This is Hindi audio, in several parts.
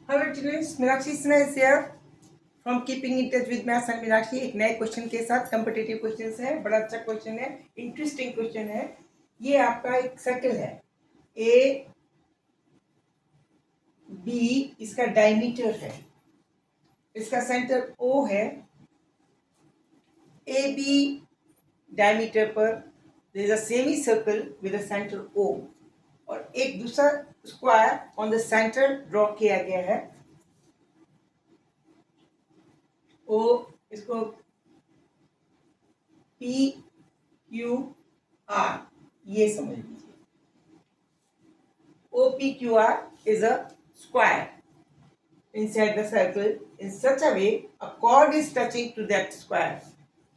Hello students, Meenakshi Sinha is here from keeping in touch with maths and Meenakshi. एक नए क्वेश्चन के साथ कॉम्पिटिटिव क्वेश्चन है। बड़ा अच्छा क्वेश्चन है, इंटरेस्टिंग क्वेश्चन है। ये आपका एक सर्कल है ए बी, इसका डायमीटर है, इसका सेंटर ओ है। ए बी डायमीटर पर there is a semi circle with a centre O, और एक दूसरा square on the centre draw किया गया है। ओ, इसको पी क्यू आर ये समझ लीजिए। OPQR is a square inside the circle in such a way a chord is touching to that square.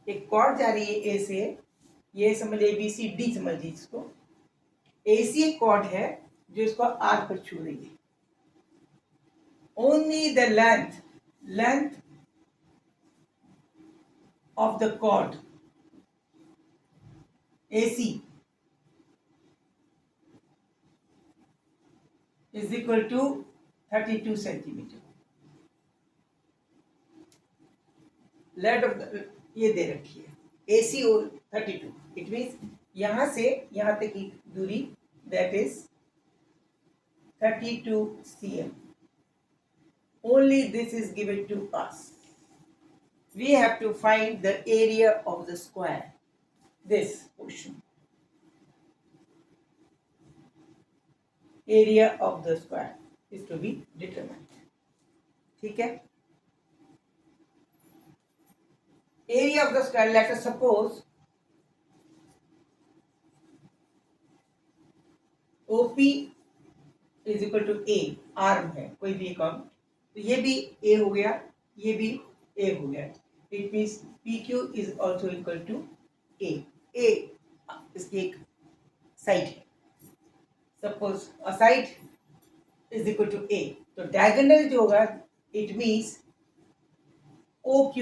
एक chord जा रही है A से, ये समझ ABCD समझ लीजिए इसको। AC एक chord है जो इसको R पर छू रही है। Only the length of the chord AC is equal to 32 centimeter. Let of the ये दे रखी है AC और 32, इट मीन्स यहाँ से यहाँ तक की दूरी that is 32 cm. Only this is given to us. We have to find the area of the square. This portion. Area of the square is to be determined. ठीक है? Area of the square, let us suppose OP is equal to A, arm है कोई भी काम, तो ये भी A हो गया, ये भी A हो गया। It means PQ is also equal to A. A इसकी एक साइड है, suppose a side is equal to A, तो डायगोनल जो होगा इट मीन्स OQ,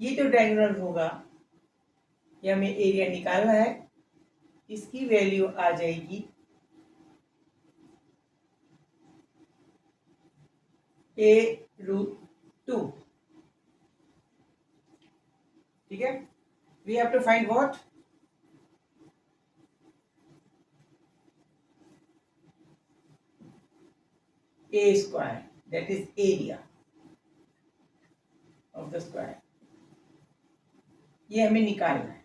ये जो डायगोनल होगा ये हमें एरिया निकालना है, इसकी वैल्यू आ जाएगी A√2. ठीक है? We have to find what? A square, that is area of the square. ये हमें निकालना है।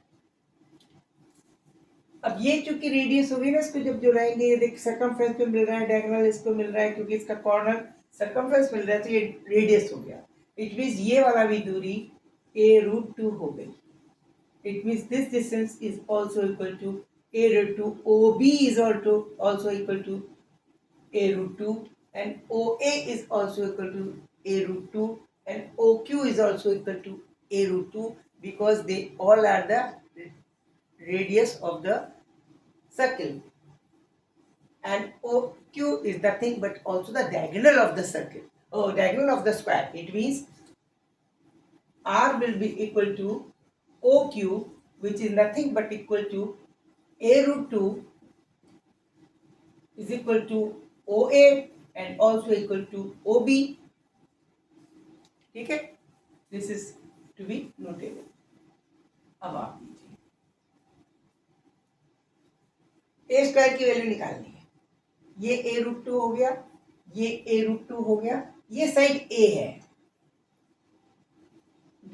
अब ये चूंकि रेडियस होगी ना, इसको जब जुड़ाएंगे ये देख सर्कमफ्रेंस पे मिल रहा है, डायगोनल इसको मिल रहा है, क्योंकि इसका कॉर्नर सर्कमफ्रेंस मिल रहा है तो ये रेडियस हो गया। इट मीन्स ये वाला भी दूरी A√2 हो गई। It means this distance is also equal to A√2. OB is also equal to A√2, and OA is also equal to A√2, and OQ is also equal to A√2, because they all are the radius of the circle, and OQ is nothing but also the diagonal of the circle, diagonal of the square. It means R will be equal to OQ, which is nothing but equal to A√2 is equal to OA and also equal to OB. ठीक है? This is to be notable. अब आप लीजिए, A स्क्वायर की वैल्यू निकालनी है। ये A√2 हो गया, ये A√2 हो गया, ये साइड A है,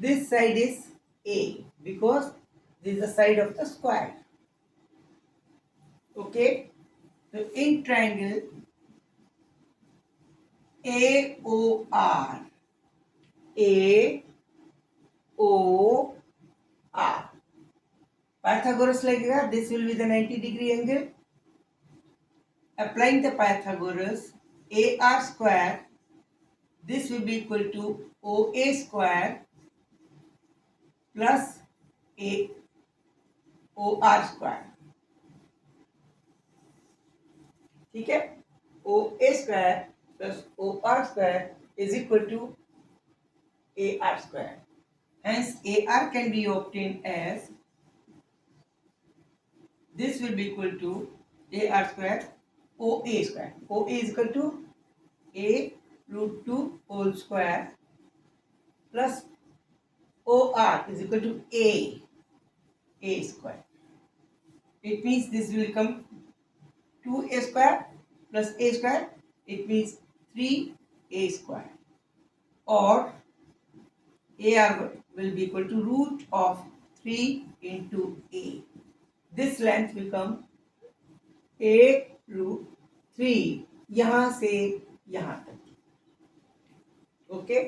this side is A because this is the side of the square. Okay, so in triangle AOR, Pythagoras लगेगा, this will be the 90-degree angle. Applying the Pythagoras, AR square, this will be equal to OA square plus AOR square. ठीक है? OA square plus OR square is equal to AR square. Hence, AR can be obtained as this will be equal to AR square OA square. OA is equal to A √2 whole square plus OR is equal to A square. It means this will become 2A square plus A square. It means 3A square. Or AR will be equal to root of 3 into A. This length will come A√3 यहाँ से यहाँ तक. ओके,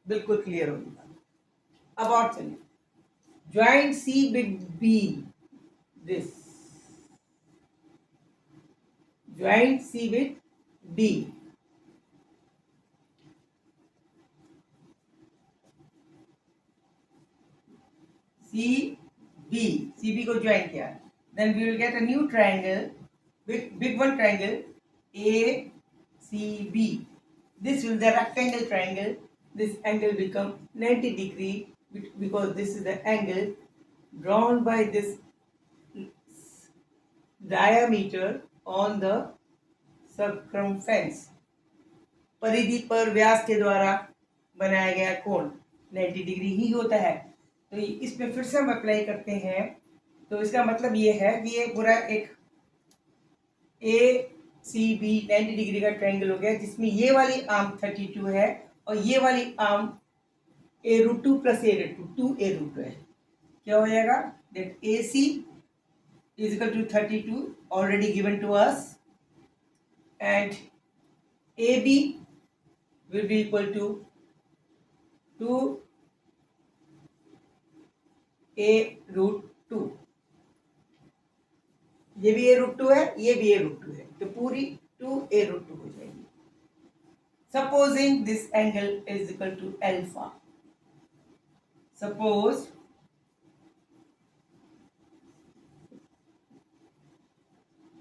बिल्कुल क्लियर होगी. अब और चलिए, joint C with B, this joint C with B. CB को ज्वाइन किया, then we will get a new triangle, big one triangle ACB. This will be the rectangle triangle. This angle become 90 degree because this is the angle drawn by this diameter on the circumference. परिधि पर व्यास के द्वारा बनाया गया कोण 90 डिग्री ही होता है. तो इसमें फिर से हम अप्लाई करते हैं. तो इसका मतलब ये है कि ये पूरा एक ACB 90 डिग्री का ट्रायंगल हो गया, जिसमें ये वाली आर्म 32 है और ये वाली arm A√2 plus A√2 2A√2 है. क्या हो जाएगा? That AC is equal to 32 already given to us, and AB will be equal to 2A√2. ये भी A√2 है, ये भी A√2 है, तो पूरी 2A√2 हो जाएगी. Supposing this angle is equal to alpha. Suppose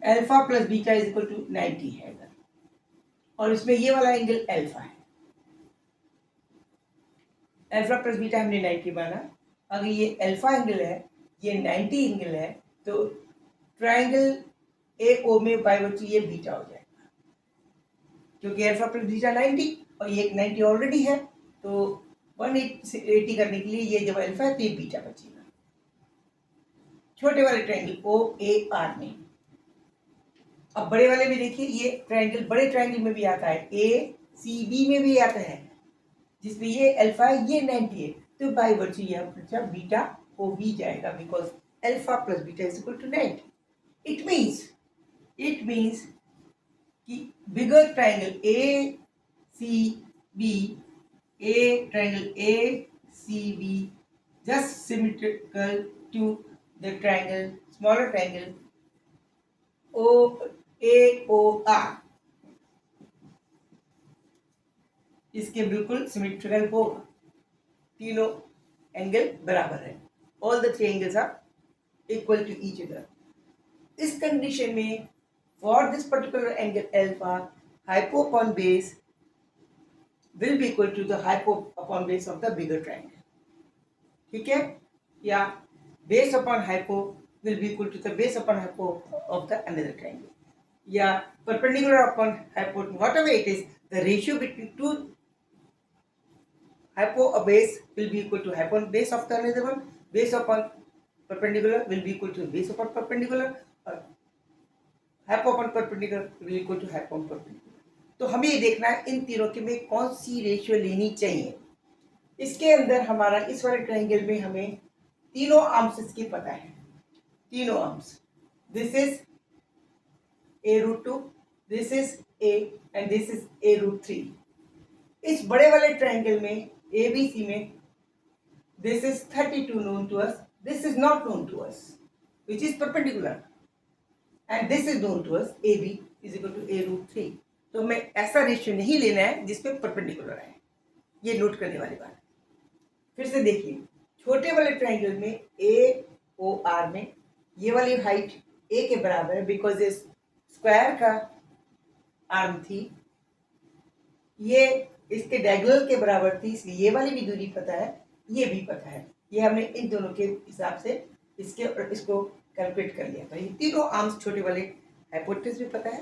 alpha plus beta is equal to 90 है और इसमें ये वाला एंगल अल्फा है. अल्फा प्लस बीटा हमने 90 माना. अगर ये अल्फा एंगल है, ये 90 एंगल है, तो ट्रायंगल AO में बाय वर्चू ये बीटा हो जाएगा, क्योंकि अल्फा प्लस बीटा 90 और ये 90 ऑलरेडी है. तो 180 करने के लिए ये जब अल्फा है तो ये बीटा बचेगा. छोटे वाले ट्रायंगल OAR में. अब बड़े वाले में देखिए, ये ट्रायंगल बड़े ट्रायंगल में भी आता है, ACB में भी आता है, जिसमें ये अल्फा है, ये 90 है. तो बाय वर्चू ये बच्चा बीटा हो भी जाएगा, because alpha plus beta is equal to 90. It means कि बिगर triangle ACB, triangle ACB just symmetrical to the triangle, smaller triangle AOR. इसके बिल्कुल सिमेट्रिकल होगा, तीनों एंगल बराबर है. All the 3 angles are equal to each other. इस कंडीशन में for this particular angle alpha, hypo upon base will be equal to the hypo upon base of the bigger triangle. ठीक है, या base upon hypo will be equal to the base upon hypo of the another triangle, या perpendicular upon hypo, whatever it is, the ratio between two hypo or base will be equal to hypo on base of the another one. Base upon perpendicular will be equal to base upon perpendicular, or hypo upon perpendicular will be equal to hypo upon perpendicular. तो हमें ये देखना है इन तीनों के में कौन सी रेशियो लेनी चाहिए. इसके अंदर हमारा इस वाले ट्रायंगल में हमें तीनों आर्म्स इसके पता है. तीनों arms, this is A√2, this is A and this is A√3. इस बड़े वाले ट्रायंगल में ABC में this is 32 known to us, this is not known to us, which is perpendicular, and this is known to us, AB is equal to A√3. तो मैं ऐसा रेशियो नहीं लेना है जिसपे परपेंडिकुलर है. ये नोट करने वाली बात. फिर से देखिए, छोटे वाले ट्रायंगल में AOR में ये वाली हाइट A के बराबर है, बिकॉज इस स्क्वायर का आर्म थी, ये इसके डायगोनल के बराबर थी, इसलिए ये वाली भी दूरी पता है, ये भी पता है. ये हमने इन दोनों के हिसाब से इसके और इसको कैलकुलेट कर लिया. तो ये तीनों आर्म्स छोटे वाले, हाइपोटेनस भी पता है,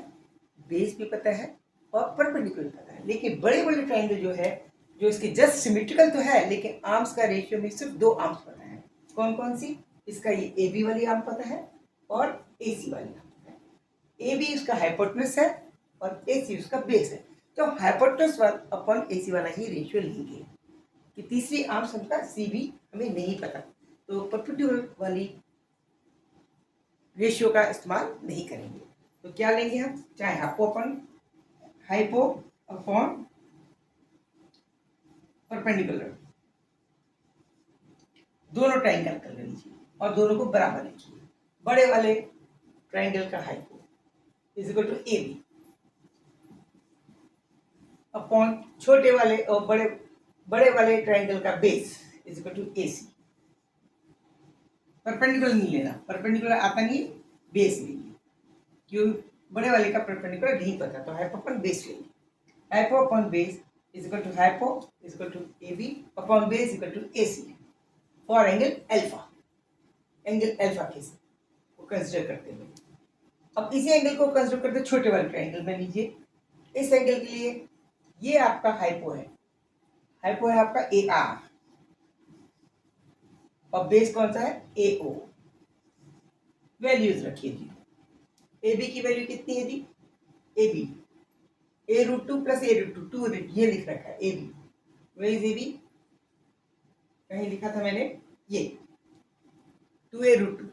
बेस भी पता है, और परपेंडिकुलर पता है। लेकिन बड़े बड़े ट्राइंगल जो है, जो इसके जस्ट सिमेट्रिकल तो है, लेकिन आर्म्स का रेशियो में सिर्फ 2 आर्म्स पता है। कौन कौन सी? इसका ये ए बी वाली आर्म पता है और ए सी वाली आर्म पता है। ए बी उसका हाइपोटेनस है और ए सी उसका बेस है। तो हम हाइपोटेनस अपॉन ए सी वाला ही रेशियो लेंगे कि तीसरी आर्म्स का सी बी हमें नहीं पता, तो परपेंडिकुलर वाली रेशियो का इस्तेमाल नहीं करेंगे। तो क्या लेंगे हम? चाहे हाइपो अपॉन परपेंडिकुलर, दोनों ट्राइंगल कर लीजिए और दोनों को बराबर लिखिए। बड़े वाले ट्राइंगल का hypo is equal to A B upon छोटे वाले और बड़े वाले ट्राइंगल का base is equal to A C. Perpendicular नहीं लेना, परपेंडिकुलर आता नहीं, बेस लीजिए, क्यों? बड़े वाले का परपेंडिकुलर नहीं पता, तो हाइपो अपॉन बेस लेंगे। Hypo upon base is equal to hypo is equal to A B upon base equal to A C for angle alpha. Angle alpha को कंसिडर करते हुए, अब इसी एंगल को कंसिडर करते छोटे वाले ट्राइंगल में लीजिए। इस एंगल के लिए ये आपका हाइपो है, हाइपो है आपका ए आर और बेस कौन सा है? ए ओ। वैल्यूज रखिए जी। ए बी की वैल्यू कितनी है जी? A B A√2 plus A√2 ये लिख रखा है A B. Where is A B? कहीं लिखा था मैंने ये 2A√2,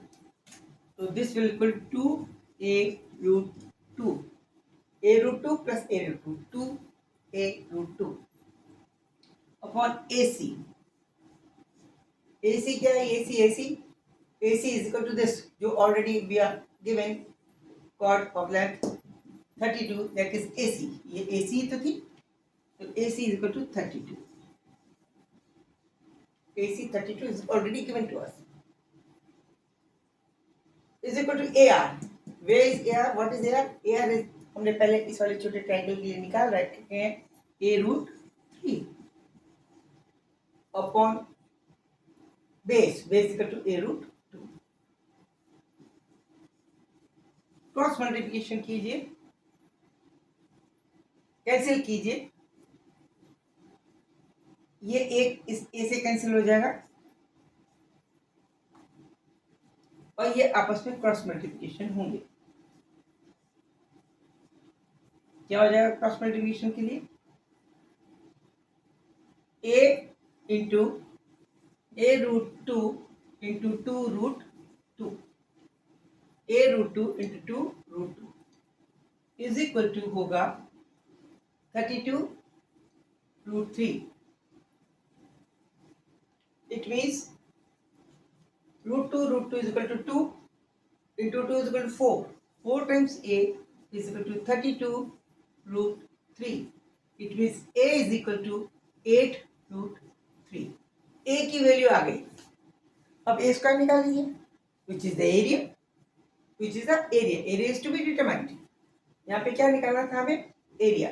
तो this will equal 2A√2, A√2 plus A√2 2A√2 upon AC। AC क्या है? AC is equal to this, जो already we are given chord of length 32, that is AC। ये AC तो थी, तो AC is equal to 32। AC 32 is already given to us. Is equal to AR. Where is AR? What is AR? AR is हमने पहले इस वाले छोटे ट्रायंगल के लिए निकाल रखे हैं A√3 upon base equal to A√2। Cross multiplication कीजिए, कैंसिल कीजिए, ये एक इस ए से कैंसिल हो जाएगा और ये आपस में क्रॉस मल्टीप्लिकेशन होंगे। क्या हो जाएगा क्रॉस मल्टीप्लिकेशन के लिए? A into A√2 into 2√2, A√2 into 2√2 is equal to होगा 32√3। इट मीन्स √2 is equal to 2 into 2 is equal to 4. 4 times A is equal to 32√3. It means A is equal to 8√3. A की वैल्यू आ गई। अब A स्क्वायर निकालिए, which is the area. Area is to be determined. यहाँ पे क्या निकालना था हमें? एरिया।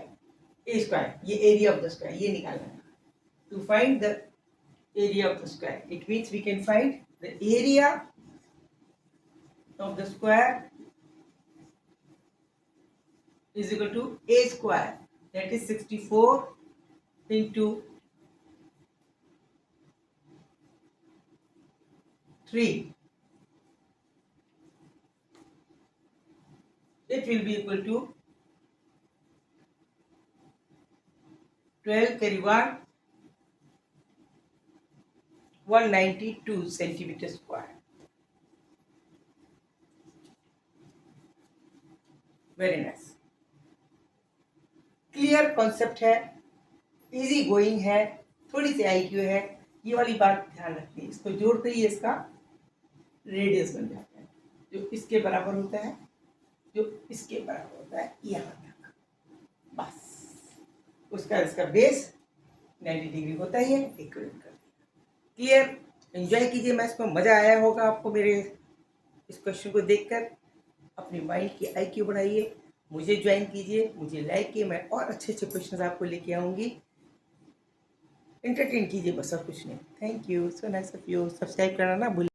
A स्क्वायर, ये एरिया ऑफ द स्क्वायर, ये निकालना था। To find the area of the square, it means we can find the area of the square is equal to A square, that is 64 into 3. It will be equal to 12 carry 192 centimeter square. Very nice. Clear concept है, इजी गोइंग है, थोड़ी सी IQ है, ये वाली बात ध्यान रखनी है। इसको जोड़ते ही इसका रेडियस बन जाता है, जो इसके बराबर होता है, जो इसके बराबर होता है यहाँ तक, बस उसका इसका बेस 90 डिग्री होता ही है, इक्वलेंट कर दिया। क्लियर? एंजॉय कीजिए मैथ्स को, मज़ा आया होगा आपको मेरे इस क्वेश्चन को देखकर। अपनी माइंड की IQ बढ़ाइए, मुझे ज्वाइन कीजिए, मुझे लाइक कीजिए, मैं और अच्छे अच्छे क्वेश्चन आपको लेके आऊँगी। एंटरटेन कीजिए बस और कुछ नहीं। Thank you, so nice of you. Subscribe करना ना भूलिए।